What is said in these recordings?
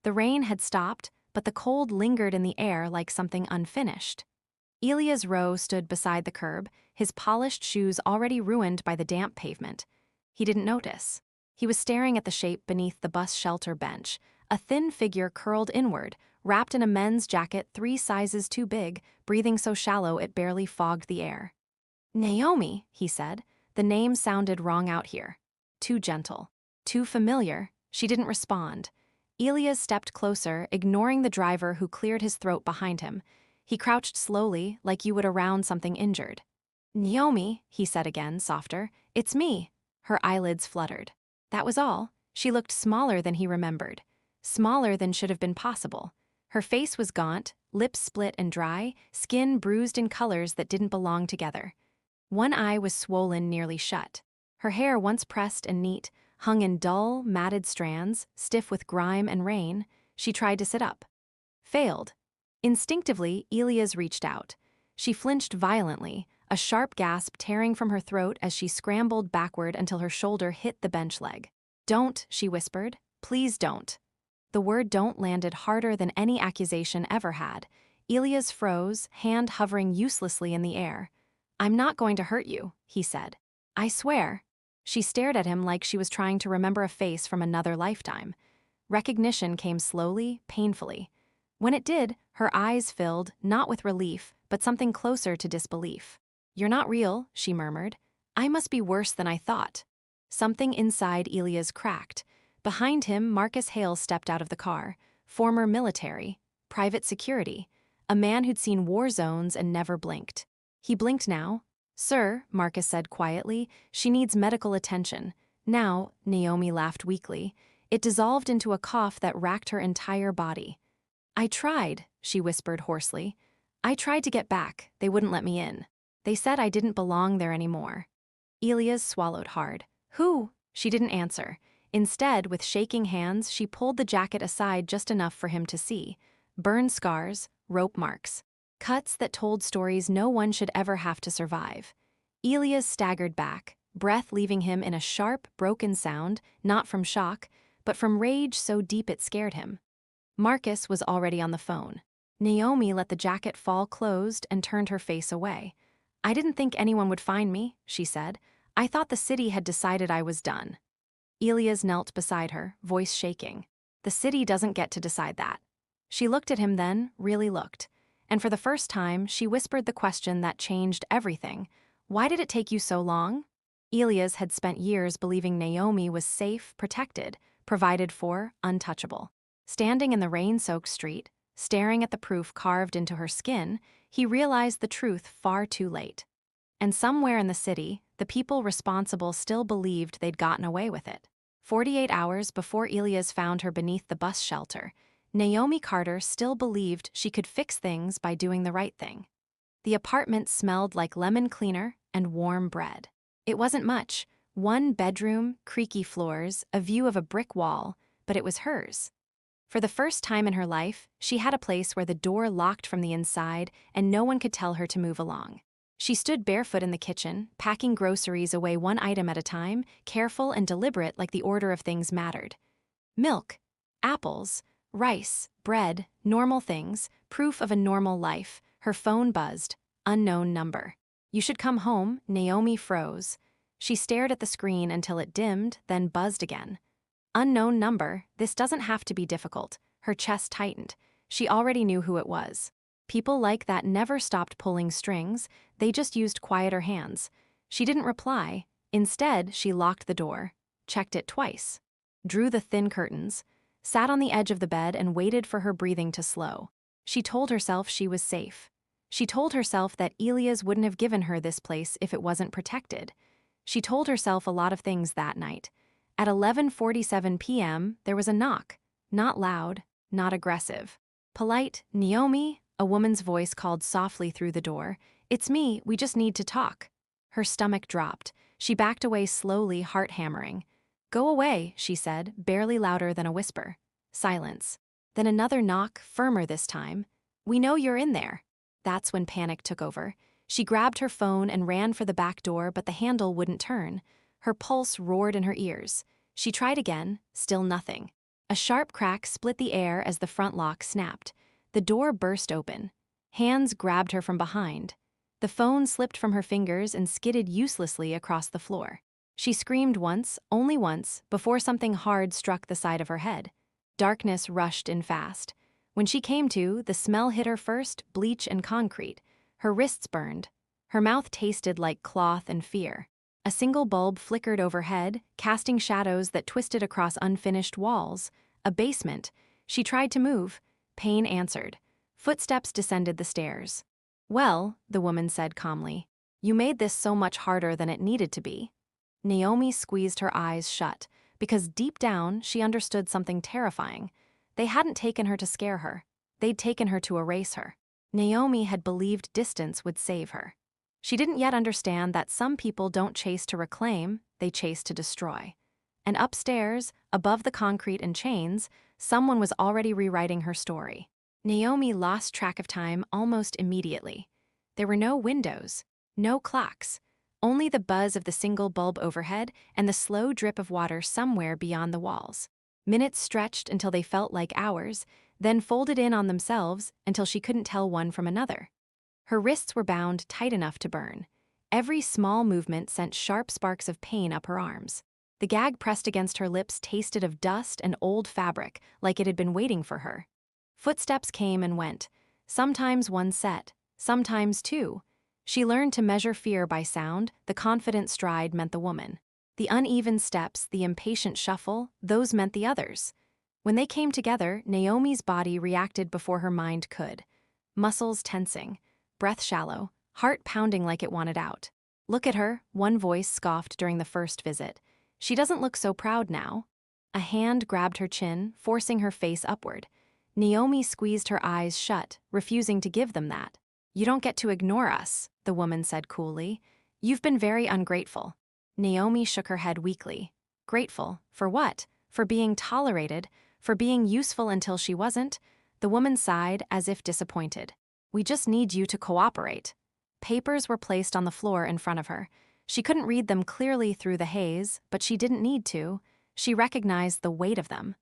The rain had stopped, but the cold lingered in the air like something unfinished. Elias Rowe stood beside the curb, his polished shoes already ruined by the damp pavement. He didn't notice. He was staring at the shape beneath the bus shelter bench, a thin figure curled inward, wrapped in a men's jacket 3 sizes too big, breathing so shallow it barely fogged the air. "Naomi," he said. The name sounded wrong out here. Too gentle. Too familiar. She didn't respond. Elias stepped closer, ignoring the driver who cleared his throat behind him. He crouched slowly, like you would around something injured. "Naomi," he said again, softer. "It's me." Her eyelids fluttered. That was all. She looked smaller than he remembered. Smaller than should have been possible. Her face was gaunt, lips split and dry, skin bruised in colors that didn't belong together. One eye was swollen nearly shut. Her hair, once pressed and neat, hung in dull, matted strands, stiff with grime and rain. She tried to sit up. Failed. Instinctively, Elias reached out. She flinched violently, a sharp gasp tearing from her throat as she scrambled backward until her shoulder hit the bench leg. "Don't," she whispered. "Please don't." The word "don't" landed harder than any accusation ever had. Elias froze, hand hovering uselessly in the air. "I'm not going to hurt you," he said. "I swear." She stared at him like she was trying to remember a face from another lifetime. Recognition came slowly, painfully. When it did, her eyes filled, not with relief, but something closer to disbelief. "You're not real," she murmured. "I must be worse than I thought." Something inside Elias cracked. Behind him, Marcus Hale stepped out of the car. Former military, private security, a man who'd seen war zones and never blinked. He blinked now. "Sir," Marcus said quietly, "she needs medical attention." "Now," Naomi laughed weakly. It dissolved into a cough that racked her entire body. "I tried," she whispered hoarsely. "I tried to get back. They wouldn't let me in. They said I didn't belong there anymore." Elias swallowed hard. "Who?" She didn't answer. Instead, with shaking hands, she pulled the jacket aside just enough for him to see. Burn scars, rope marks. Cuts that told stories no one should ever have to survive. Elias staggered back, breath leaving him in a sharp, broken sound, not from shock, but from rage so deep it scared him. Marcus was already on the phone. Naomi let the jacket fall closed and turned her face away. "I didn't think anyone would find me," she said. "I thought the city had decided I was done." Elias knelt beside her, voice shaking. "The city doesn't get to decide that." She looked at him then, really looked. And for the first time, she whispered the question that changed everything. "Why did it take you so long?" Elias had spent years believing Naomi was safe, protected, provided for, untouchable. Standing in the rain-soaked street, staring at the proof carved into her skin, he realized the truth far too late. And somewhere in the city, the people responsible still believed they'd gotten away with it. 48 hours before Elias found her beneath the bus shelter, Naomi Carter still believed she could fix things by doing the right thing. The apartment smelled like lemon cleaner and warm bread. It wasn't much, 1 bedroom, creaky floors, a view of a brick wall, but it was hers. For the first time in her life, she had a place where the door locked from the inside and no one could tell her to move along. She stood barefoot in the kitchen, packing groceries away one item at a time, careful and deliberate like the order of things mattered. Milk, apples, rice, bread, normal things, proof of a normal life. Her phone buzzed. Unknown number. "You should come home." Naomi froze. She stared at the screen until it dimmed, then buzzed again. Unknown number. This doesn't have to be difficult. Her chest tightened. She already knew who it was. People like that never stopped pulling strings, they just used quieter hands. She didn't reply. Instead, she locked the door, checked it twice, drew the thin curtains, sat on the edge of the bed and waited for her breathing to slow. She told herself she was safe. She told herself that Elias wouldn't have given her this place if it wasn't protected. She told herself a lot of things that night. At 11:47 p.m., there was a knock. Not loud, not aggressive. Polite. "Naomi?" A woman's voice called softly through the door. "It's me, we just need to talk." Her stomach dropped. She backed away slowly, heart hammering. "Go away," she said, barely louder than a whisper. Silence. Then another knock, firmer this time. "We know you're in there." That's when panic took over. She grabbed her phone and ran for the back door, but the handle wouldn't turn. Her pulse roared in her ears. She tried again, still nothing. A sharp crack split the air as the front lock snapped. The door burst open. Hands grabbed her from behind. The phone slipped from her fingers and skidded uselessly across the floor. She screamed once, only once, before something hard struck the side of her head. Darkness rushed in fast. When she came to, the smell hit her first, bleach and concrete. Her wrists burned. Her mouth tasted like cloth and fear. A single bulb flickered overhead, casting shadows that twisted across unfinished walls. A basement. She tried to move. Pain answered. Footsteps descended the stairs. "Well," the woman said calmly, "you made this so much harder than it needed to be." Naomi squeezed her eyes shut, because deep down she understood something terrifying. They hadn't taken her to scare her. They'd taken her to erase her. Naomi had believed distance would save her. She didn't yet understand that some people don't chase to reclaim, they chase to destroy. And upstairs, above the concrete and chains, someone was already rewriting her story. Naomi lost track of time almost immediately. There were no windows, no clocks, only the buzz of the single bulb overhead and the slow drip of water somewhere beyond the walls. Minutes stretched until they felt like hours, then folded in on themselves until she couldn't tell one from another. Her wrists were bound tight enough to burn. Every small movement sent sharp sparks of pain up her arms. The gag pressed against her lips tasted of dust and old fabric, like it had been waiting for her. Footsteps came and went, sometimes one set, sometimes two. She learned to measure fear by sound. The confident stride meant the woman. The uneven steps, the impatient shuffle, those meant the others. When they came together, Naomi's body reacted before her mind could. Muscles tensing, breath shallow, heart pounding like it wanted out. "Look at her," one voice scoffed during the first visit. "She doesn't look so proud now." A hand grabbed her chin, forcing her face upward. Naomi squeezed her eyes shut, refusing to give them that. "You don't get to ignore us," the woman said coolly. "You've been very ungrateful." Naomi shook her head weakly. Grateful? For what? For being tolerated? For being useful until she wasn't? The woman sighed, as if disappointed. "We just need you to cooperate." Papers were placed on the floor in front of her. She couldn't read them clearly through the haze, but she didn't need to. She recognized the weight of them.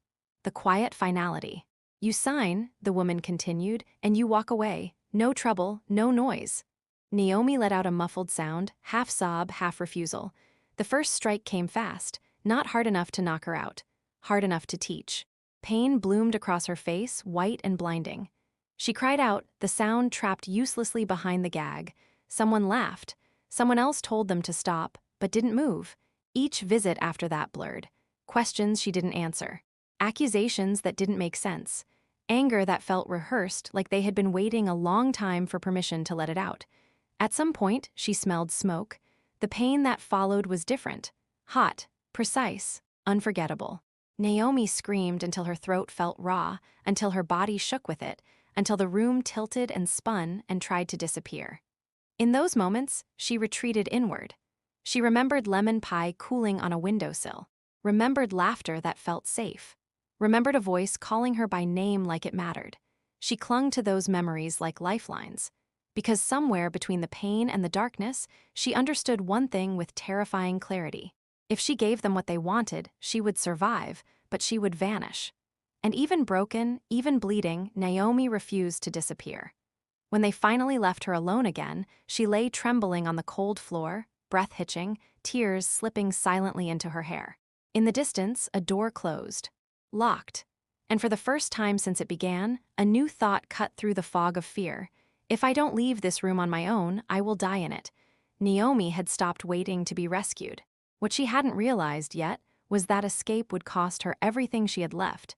The quiet finality. "You sign," the woman continued, "and you walk away. No trouble, no noise." Naomi let out a muffled sound, half sob, half refusal. The first strike came fast, not hard enough to knock her out, hard enough to teach. Pain bloomed across her face, white and blinding. She cried out, the sound trapped uselessly behind the gag. Someone laughed. Someone else told them to stop, but didn't move. Each visit after that blurred. Questions she didn't answer. Accusations that didn't make sense. Anger that felt rehearsed, like they had been waiting a long time for permission to let it out. At some point, she smelled smoke. The pain that followed was different. Hot, precise, unforgettable. Naomi screamed until her throat felt raw, until her body shook with it, until the room tilted and spun and tried to disappear. In those moments, she retreated inward. She remembered lemon pie cooling on a windowsill, remembered laughter that felt safe, remembered a voice calling her by name like it mattered. She clung to those memories like lifelines, because somewhere between the pain and the darkness, she understood one thing with terrifying clarity. If she gave them what they wanted, she would survive, but she would vanish. And even broken, even bleeding, Naomi refused to disappear. When they finally left her alone again, she lay trembling on the cold floor, breath hitching, tears slipping silently into her hair. In the distance, a door closed. Locked. And for the first time since it began, a new thought cut through the fog of fear. If I don't leave this room on my own, I will die in it. Naomi had stopped waiting to be rescued. What she hadn't realized yet was that escape would cost her everything she had left,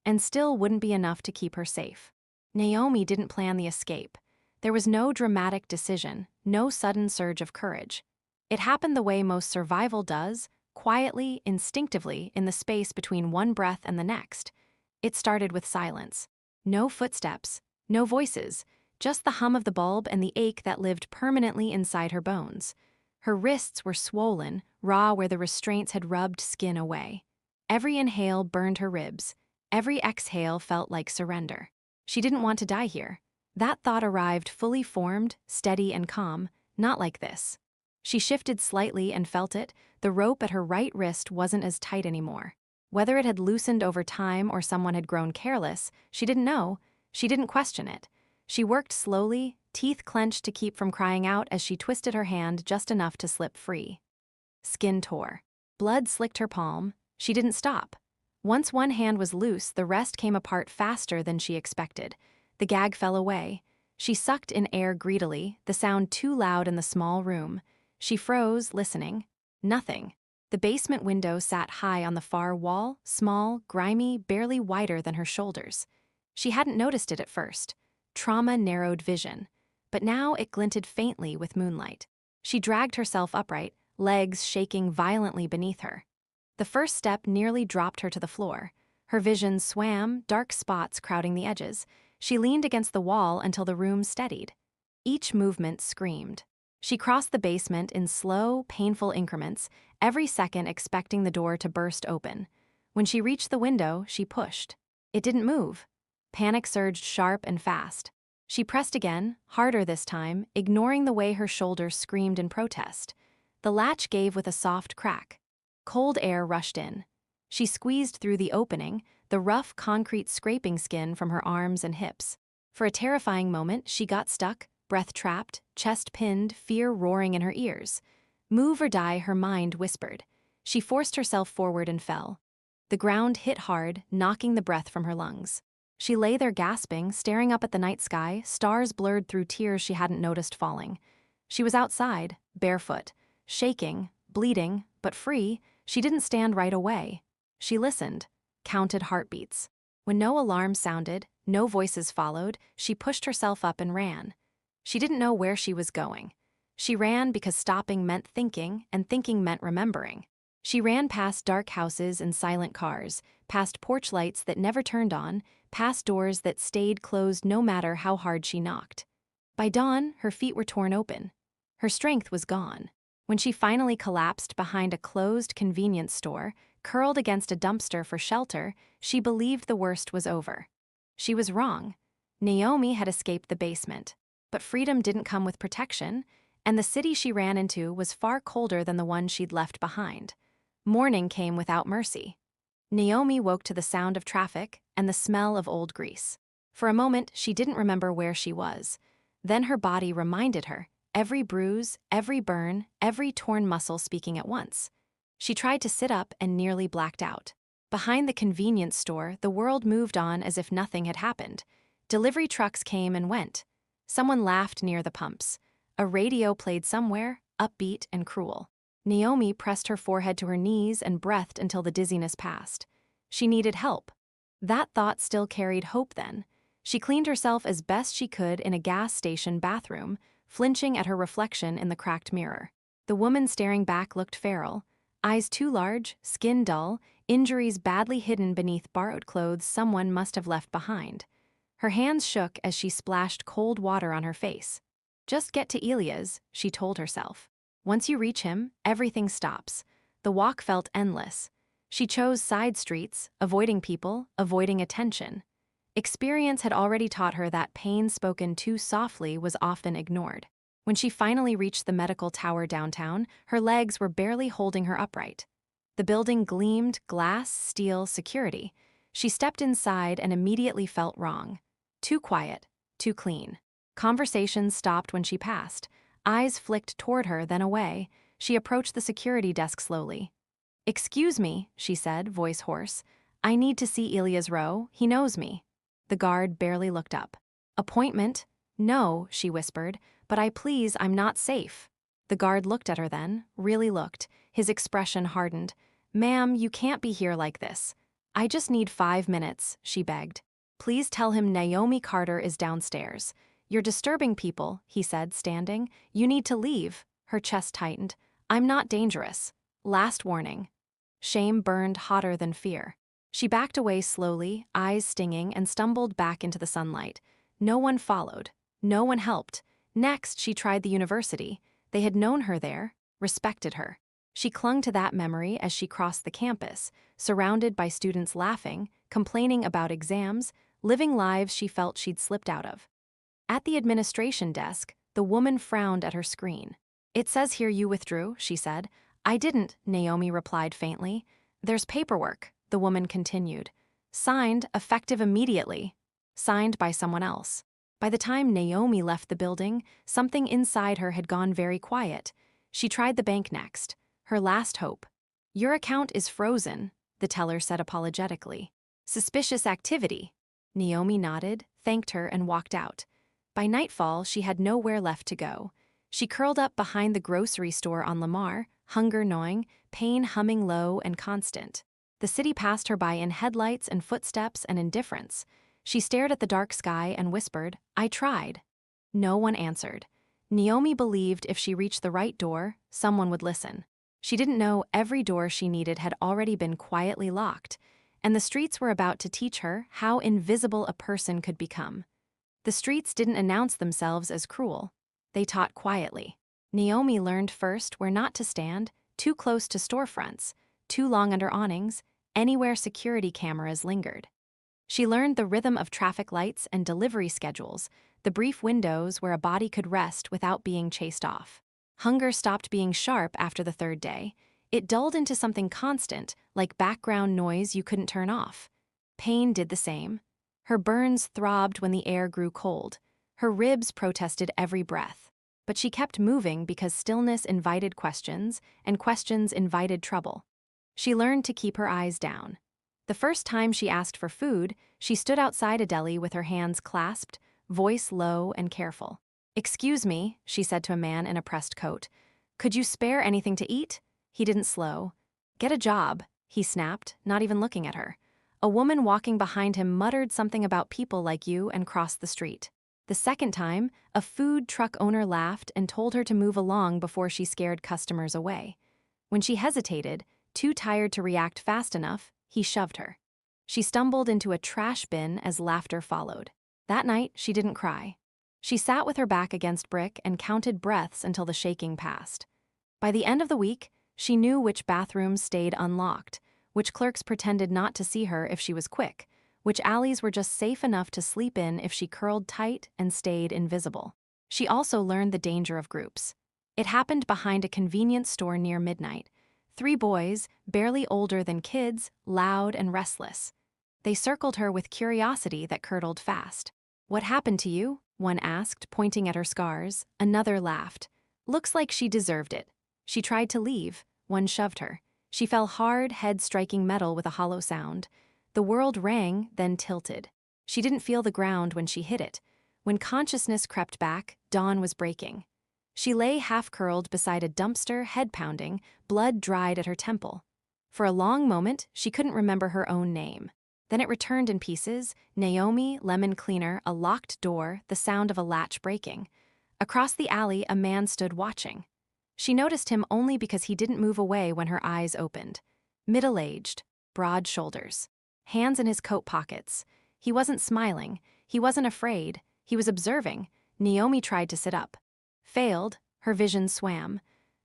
and still wouldn't be enough to keep her safe. Naomi didn't plan the escape. There was no dramatic decision, no sudden surge of courage. It happened the way most survival does, quietly, instinctively, in the space between one breath and the next. It started with silence. No footsteps, no voices, just the hum of the bulb and the ache that lived permanently inside her bones. Her wrists were swollen, raw where the restraints had rubbed skin away. Every inhale burned her ribs. Every exhale felt like surrender. She didn't want to die here. That thought arrived fully formed, steady and calm, not like this. She shifted slightly and felt it. The rope at her right wrist wasn't as tight anymore. Whether it had loosened over time or someone had grown careless, she didn't know. She didn't question it. She worked slowly, teeth clenched to keep from crying out as she twisted her hand just enough to slip free. Skin tore. Blood slicked her palm. She didn't stop. Once one hand was loose, the rest came apart faster than she expected. The gag fell away. She sucked in air greedily, the sound too loud in the small room. She froze, listening. Nothing. The basement window sat high on the far wall, small, grimy, barely wider than her shoulders. She hadn't noticed it at first. Trauma narrowed vision. But now it glinted faintly with moonlight. She dragged herself upright, legs shaking violently beneath her. The first step nearly dropped her to the floor. Her vision swam, dark spots crowding the edges. She leaned against the wall until the room steadied. Each movement screamed. She crossed the basement in slow, painful increments, every second expecting the door to burst open. When she reached the window, she pushed. It didn't move. Panic surged sharp and fast. She pressed again, harder this time, ignoring the way her shoulders screamed in protest. The latch gave with a soft crack. Cold air rushed in. She squeezed through the opening, the rough concrete scraping skin from her arms and hips. For a terrifying moment, she got stuck, breath trapped, chest pinned, fear roaring in her ears. Move or die, her mind whispered. She forced herself forward and fell. The ground hit hard, knocking the breath from her lungs. She lay there gasping, staring up at the night sky, stars blurred through tears she hadn't noticed falling. She was outside, barefoot, shaking, bleeding, but free. She didn't stand right away. She listened, counted heartbeats. When no alarm sounded, no voices followed, she pushed herself up and ran. She didn't know where she was going. She ran because stopping meant thinking, and thinking meant remembering. She ran past dark houses and silent cars, past porch lights that never turned on, past doors that stayed closed no matter how hard she knocked. By dawn, her feet were torn open. Her strength was gone. When she finally collapsed behind a closed convenience store, curled against a dumpster for shelter, she believed the worst was over. She was wrong. Naomi had escaped the basement. But freedom didn't come with protection, and the city she ran into was far colder than the one she'd left behind. Morning came without mercy. Naomi woke to the sound of traffic and the smell of old grease. For a moment, she didn't remember where she was. Then her body reminded her, every bruise, every burn, every torn muscle speaking at once. She tried to sit up and nearly blacked out. Behind the convenience store, the world moved on as if nothing had happened. Delivery trucks came and went. Someone laughed near the pumps. A radio played somewhere, upbeat and cruel. Naomi pressed her forehead to her knees and breathed until the dizziness passed. She needed help. That thought still carried hope then. She cleaned herself as best she could in a gas station bathroom, flinching at her reflection in the cracked mirror. The woman staring back looked feral. Eyes too large, skin dull, injuries badly hidden beneath borrowed clothes someone must have left behind. Her hands shook as she splashed cold water on her face. Just get to Elia's, she told herself. Once you reach him, everything stops. The walk felt endless. She chose side streets, avoiding people, avoiding attention. Experience had already taught her that pain spoken too softly was often ignored. When she finally reached the medical tower downtown, her legs were barely holding her upright. The building gleamed, glass, steel, security. She stepped inside and immediately felt wrong. Too quiet, too clean. Conversations stopped when she passed. Eyes flicked toward her, then away. She approached the security desk slowly. "Excuse me," she said, voice hoarse. "I need to see Elias Rowe. He knows me." The guard barely looked up. "Appointment?" "No," she whispered, "but I'm not safe." The guard looked at her then, really looked. His expression hardened. "Ma'am, you can't be here like this." "I just need 5 minutes," she begged. "Please tell him Naomi Carter is downstairs." "You're disturbing people," he said, standing. "You need to leave." Her chest tightened. "I'm not dangerous. Last warning." Shame burned hotter than fear. She backed away slowly, eyes stinging, and stumbled back into the sunlight. No one followed. No one helped. Next, she tried the university. They had known her there, respected her. She clung to that memory as she crossed the campus, surrounded by students laughing, complaining about exams, living lives she felt she'd slipped out of. At the administration desk, the woman frowned at her screen. "It says here you withdrew," she said. "I didn't," Naomi replied faintly. "There's paperwork, the woman continued. Signed, effective immediately. Signed by someone else. By the time Naomi left the building, something inside her had gone very quiet. She tried the bank next. Her last hope. Your account is frozen, the teller said apologetically. Suspicious activity. Naomi nodded, thanked her, and walked out. By nightfall, she had nowhere left to go. She curled up behind the grocery store on Lamar, hunger gnawing, pain humming low and constant. The city passed her by in headlights and footsteps and indifference. She stared at the dark sky and whispered, I tried. No one answered. Naomi believed if she reached the right door, someone would listen. She didn't know every door she needed had already been quietly locked, and the streets were about to teach her how invisible a person could become. The streets didn't announce themselves as cruel. They taught quietly. Naomi learned first where not to stand, too close to storefronts, too long under awnings, anywhere security cameras lingered. She learned the rhythm of traffic lights and delivery schedules, the brief windows where a body could rest without being chased off. Hunger stopped being sharp after the third day. It dulled into something constant, like background noise you couldn't turn off. Pain did the same. Her burns throbbed when the air grew cold. Her ribs protested every breath. But she kept moving because stillness invited questions, and questions invited trouble. She learned to keep her eyes down. The first time she asked for food, she stood outside a deli with her hands clasped, voice low and careful. Excuse me, she said to a man in a pressed coat. Could you spare anything to eat? He didn't slow. Get a job, he snapped, not even looking at her. A woman walking behind him muttered something about people like you and crossed the street. The second time, a food truck owner laughed and told her to move along before she scared customers away. When she hesitated, too tired to react fast enough, he shoved her. She stumbled into a trash bin as laughter followed. That night, she didn't cry. She sat with her back against brick and counted breaths until the shaking passed. By the end of the week, she knew which bathrooms stayed unlocked, which clerks pretended not to see her if she was quick, which alleys were just safe enough to sleep in if she curled tight and stayed invisible. She also learned the danger of groups. It happened behind a convenience store near midnight. 3 boys, barely older than kids, loud and restless. They circled her with curiosity that curdled fast. What happened to you? One asked, pointing at her scars. Another laughed. Looks like she deserved it. She tried to leave. One shoved her. She fell hard, head striking metal with a hollow sound. The world rang, then tilted. She didn't feel the ground when she hit it. When consciousness crept back, dawn was breaking. She lay half-curled beside a dumpster, head pounding, blood dried at her temple. For a long moment, she couldn't remember her own name. Then it returned in pieces: Naomi, lemon cleaner, a locked door, the sound of a latch breaking. Across the alley, a man stood watching. She noticed him only because he didn't move away when her eyes opened. Middle-aged, broad shoulders, hands in his coat pockets. He wasn't smiling. He wasn't afraid. He was observing. Naomi tried to sit up. Failed. Her vision swam.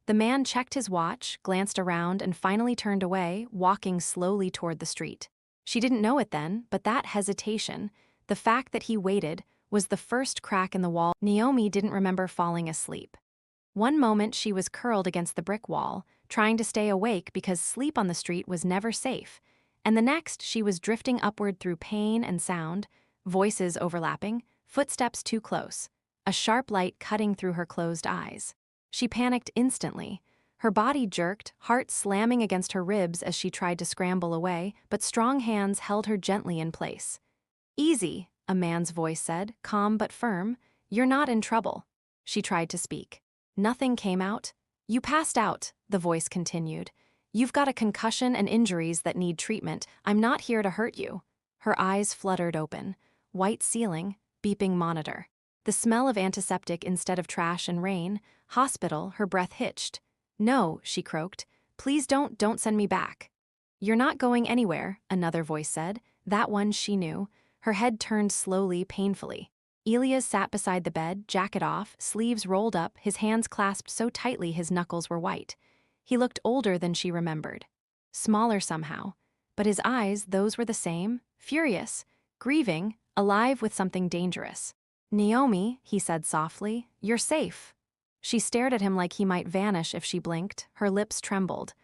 The man checked his watch, glanced around, and finally turned away, walking slowly toward the street. She didn't know it then, but that hesitation, the fact that he waited, was the first crack in the wall. Naomi didn't remember falling asleep. One moment she was curled against the brick wall, trying to stay awake because sleep on the street was never safe, and the next she was drifting upward through pain and sound, voices overlapping, footsteps too close, a sharp light cutting through her closed eyes. She panicked instantly. Her body jerked, heart slamming against her ribs as she tried to scramble away, but strong hands held her gently in place. Easy, a man's voice said, calm but firm. You're not in trouble. She tried to speak. Nothing came out. You passed out, the voice continued. You've got a concussion and injuries that need treatment. I'm not here to hurt you. Her eyes fluttered open. White ceiling, beeping monitor. The smell of antiseptic instead of trash and rain. Hospital, her breath hitched. No, she croaked. Please don't send me back. You're not going anywhere, another voice said. That one she knew. Her head turned slowly, painfully. Elias sat beside the bed, jacket off, sleeves rolled up, his hands clasped so tightly his knuckles were white. He looked older than she remembered. Smaller somehow. But his eyes, those were the same, furious, grieving, alive with something dangerous. Naomi, he said softly, you're safe. She stared at him like he might vanish if she blinked, her lips trembled.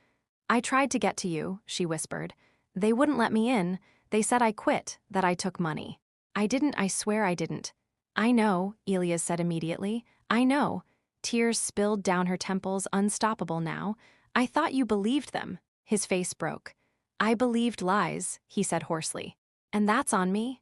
I tried to get to you, she whispered. They wouldn't let me in. They said I quit, that I took money. I didn't, I swear I didn't. I know, Elias said immediately. I know. Tears spilled down her temples, unstoppable now. I thought you believed them. His face broke. I believed lies, he said hoarsely. And that's on me?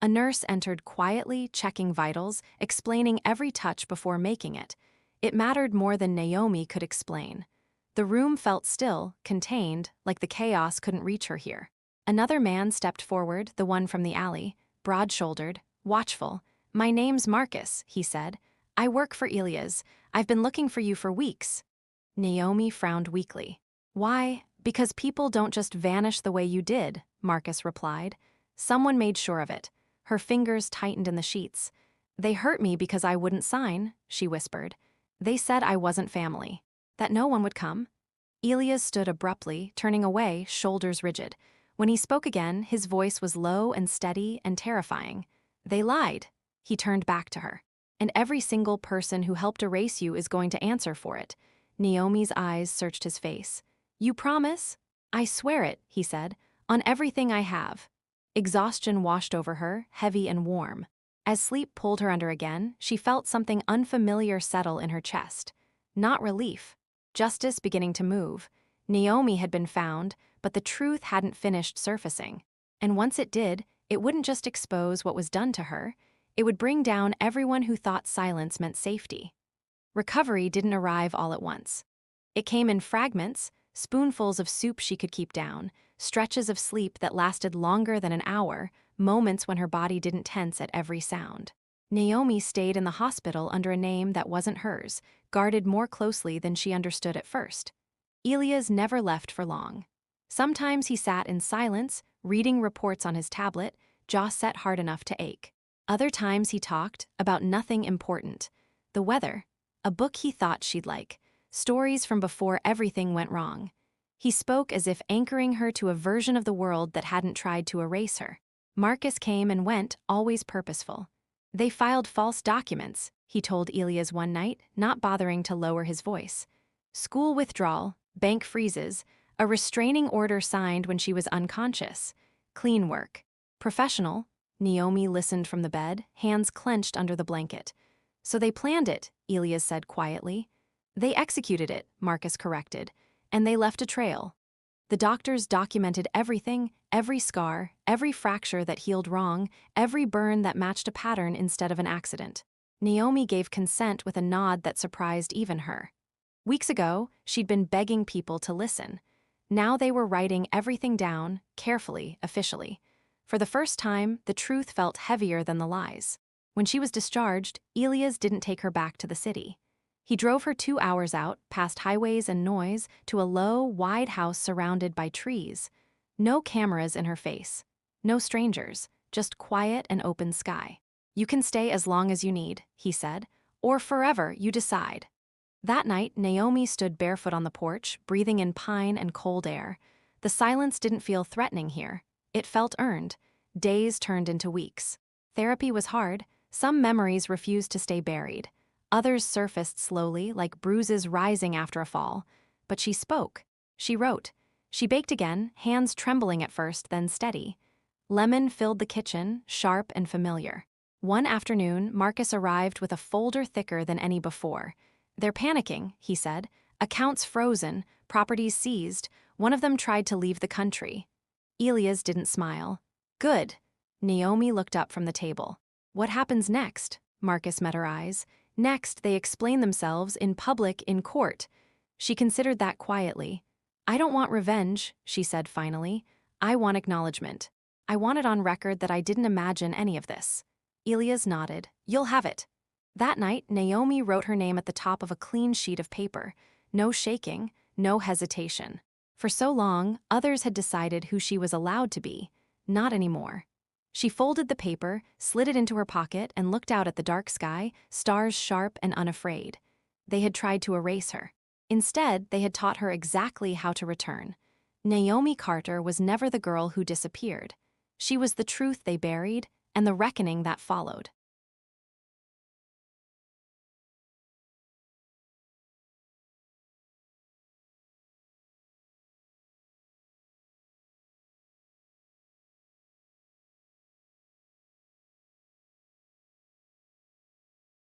A nurse entered quietly, checking vitals, explaining every touch before making it. It mattered more than Naomi could explain. The room felt still, contained, like the chaos couldn't reach her here. Another man stepped forward, the one from the alley, broad-shouldered, watchful. My name's Marcus, he said. I work for Elias. I've been looking for you for weeks. Naomi frowned weakly. Why? Because people don't just vanish the way you did, Marcus replied. Someone made sure of it. Her fingers tightened in the sheets. They hurt me because I wouldn't sign, she whispered. They said I wasn't family. That no one would come. Elias stood abruptly, turning away, shoulders rigid. When he spoke again, his voice was low and steady and terrifying. They lied. He turned back to her. And every single person who helped erase you is going to answer for it. Naomi's eyes searched his face. You promise? I swear it, he said, on everything I have. Exhaustion washed over her, heavy and warm. As sleep pulled her under again, she felt something unfamiliar settle in her chest. Not relief. Justice beginning to move. Naomi had been found, but the truth hadn't finished surfacing. And once it did, it wouldn't just expose what was done to her, it would bring down everyone who thought silence meant safety. Recovery didn't arrive all at once. It came in fragments, spoonfuls of soup she could keep down, stretches of sleep that lasted longer than an hour, moments when her body didn't tense at every sound. Naomi stayed in the hospital under a name that wasn't hers, guarded more closely than she understood at first. Elias never left for long. Sometimes he sat in silence, reading reports on his tablet, jaw set hard enough to ache. Other times he talked about nothing important. The weather, a book he thought she'd like, stories from before everything went wrong. He spoke as if anchoring her to a version of the world that hadn't tried to erase her. Marcus came and went, always purposeful. They filed false documents, he told Elias one night, not bothering to lower his voice. School withdrawal, bank freezes, a restraining order signed when she was unconscious. Clean work. Professional. Naomi listened from the bed, hands clenched under the blanket. So they planned it, Elias said quietly. They executed it, Marcus corrected, and they left a trail. The doctors documented everything, every scar, every fracture that healed wrong, every burn that matched a pattern instead of an accident. Naomi gave consent with a nod that surprised even her. Weeks ago, she'd been begging people to listen. Now they were writing everything down, carefully, officially. For the first time, the truth felt heavier than the lies. When she was discharged, Elias didn't take her back to the city. He drove her 2 hours out, past highways and noise, to a low, wide house surrounded by trees. No cameras in her face. No strangers, just quiet and open sky. You can stay as long as you need, he said, or forever, you decide. That night, Naomi stood barefoot on the porch, breathing in pine and cold air. The silence didn't feel threatening here. It felt earned. Days turned into weeks. Therapy was hard. Some memories refused to stay buried. Others surfaced slowly, like bruises rising after a fall. But she spoke. She wrote. She baked again, hands trembling at first, then steady. Lemon filled the kitchen, sharp and familiar. One afternoon, Marcus arrived with a folder thicker than any before. They're panicking, he said. Accounts frozen, properties seized. One of them tried to leave the country. Elias didn't smile. Good. Naomi looked up from the table. What happens next? Marcus met her eyes. Next, they explain themselves in public in court. She considered that quietly. I don't want revenge, she said finally. I want acknowledgement. I want it on record that I didn't imagine any of this. Elias nodded. You'll have it. That night, Naomi wrote her name at the top of a clean sheet of paper. No shaking, no hesitation. For so long, others had decided who she was allowed to be. Not anymore. She folded the paper, slid it into her pocket, and looked out at the dark sky, stars sharp and unafraid. They had tried to erase her. Instead, they had taught her exactly how to return. Naomi Carter was never the girl who disappeared. She was the truth they buried and the reckoning that followed.